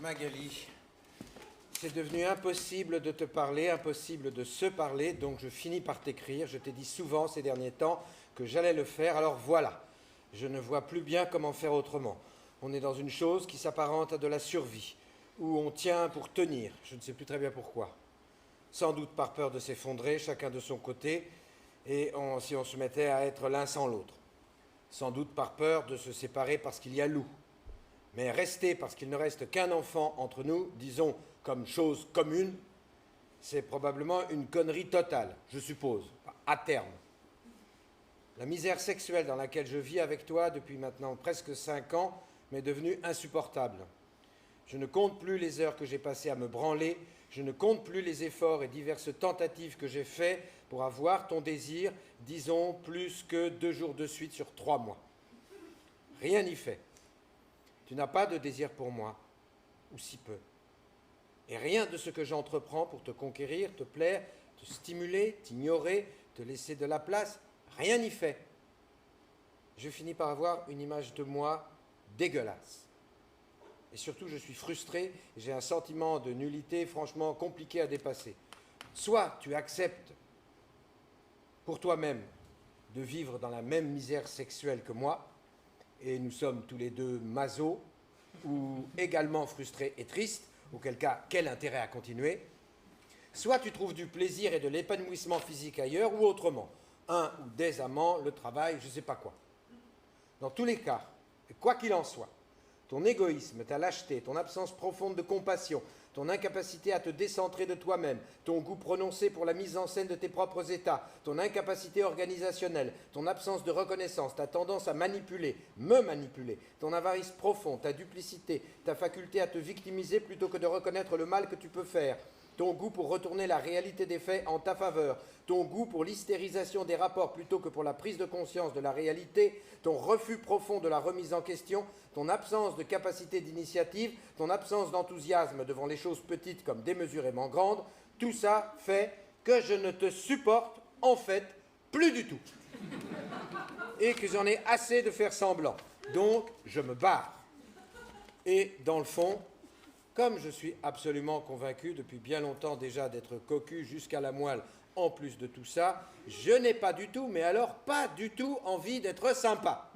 Magali, c'est devenu impossible de te parler, impossible de se parler, donc je finis par t'écrire. Je t'ai dit souvent ces derniers temps que j'allais le faire, alors voilà. Je ne vois plus bien comment faire autrement. On est dans une chose qui s'apparente à de la survie, où on tient pour tenir, je ne sais plus très bien pourquoi. Sans doute par peur de s'effondrer, chacun de son côté, et si on se mettait à être l'un sans l'autre. Sans doute par peur de se séparer parce qu'il y a loup. Mais rester parce qu'il ne reste qu'un enfant entre nous, disons comme chose commune, c'est probablement une connerie totale, je suppose, à terme. La misère sexuelle dans laquelle je vis avec toi depuis maintenant presque 5 ans m'est devenue insupportable. Je ne compte plus les heures que j'ai passées à me branler, je ne compte plus les efforts et diverses tentatives que j'ai faits pour avoir ton désir, disons, plus que 2 jours de suite sur 3 mois. Rien n'y fait. Tu n'as pas de désir pour moi, ou si peu. Et rien de ce que j'entreprends pour te conquérir, te plaire, te stimuler, t'ignorer, te laisser de la place, rien n'y fait. Je finis par avoir une image de moi dégueulasse. Et surtout, je suis frustré, j'ai un sentiment de nullité franchement compliqué à dépasser. Soit tu acceptes pour toi-même de vivre dans la même misère sexuelle que moi, et nous sommes tous les deux masos, ou également frustrés et tristes, auquel cas, quel intérêt à continuer. Soit tu trouves du plaisir et de l'épanouissement physique ailleurs, ou autrement, un ou des amants, le travail, je ne sais pas quoi. Dans tous les cas, et quoi qu'il en soit, ton égoïsme, ta lâcheté, ton absence profonde de compassion, ton incapacité à te décentrer de toi-même, ton goût prononcé pour la mise en scène de tes propres états, ton incapacité organisationnelle, ton absence de reconnaissance, ta tendance à manipuler, me manipuler, ton avarice profonde, ta duplicité, ta faculté à te victimiser plutôt que de reconnaître le mal que tu peux faire, ton goût pour retourner la réalité des faits en ta faveur, ton goût pour l'hystérisation des rapports plutôt que pour la prise de conscience de la réalité, ton refus profond de la remise en question, ton absence de capacité d'initiative, ton absence d'enthousiasme devant les choses petites comme démesurément grandes, tout ça fait que je ne te supporte en fait plus du tout. Et que j'en ai assez de faire semblant. Donc, je me barre. Et dans le fond, comme je suis absolument convaincu depuis bien longtemps déjà d'être cocu jusqu'à la moelle, en plus de tout ça, je n'ai pas du tout, mais alors pas du tout envie d'être sympa.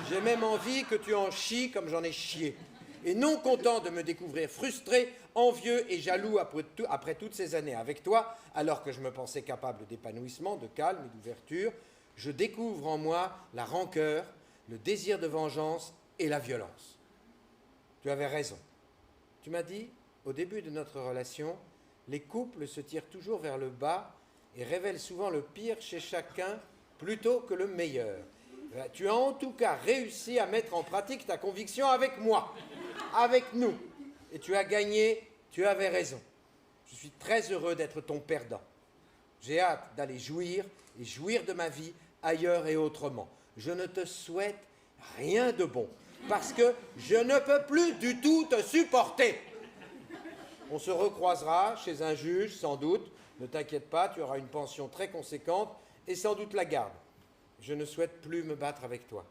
J'ai même envie que tu en chies comme j'en ai chié. Et non content de me découvrir frustré, envieux et jaloux après toutes ces années avec toi, alors que je me pensais capable d'épanouissement, de calme et d'ouverture, je découvre en moi la rancœur, le désir de vengeance et la violence. Tu avais raison. Tu m'as dit, au début de notre relation, les couples se tirent toujours vers le bas et révèlent souvent le pire chez chacun plutôt que le meilleur. Tu as en tout cas réussi à mettre en pratique ta conviction avec moi, avec nous. Et tu as gagné, tu avais raison. Je suis très heureux d'être ton perdant. J'ai hâte d'aller jouir et jouir de ma vie ailleurs et autrement. Je ne te souhaite rien de bon. Parce que je ne peux plus du tout te supporter. On se recroisera chez un juge, sans doute. Ne t'inquiète pas, tu auras une pension très conséquente et sans doute la garde. Je ne souhaite plus me battre avec toi.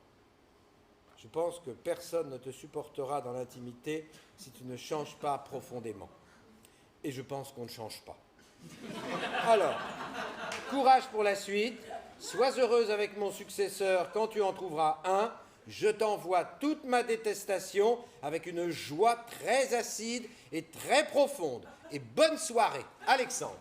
Je pense que personne ne te supportera dans l'intimité si tu ne changes pas profondément. Et je pense qu'on ne change pas. Alors, courage pour la suite. Sois heureuse avec mon successeur quand tu en trouveras un. Je t'envoie toute ma détestation avec une joie très acide et très profonde. Et bonne soirée, Alexandre.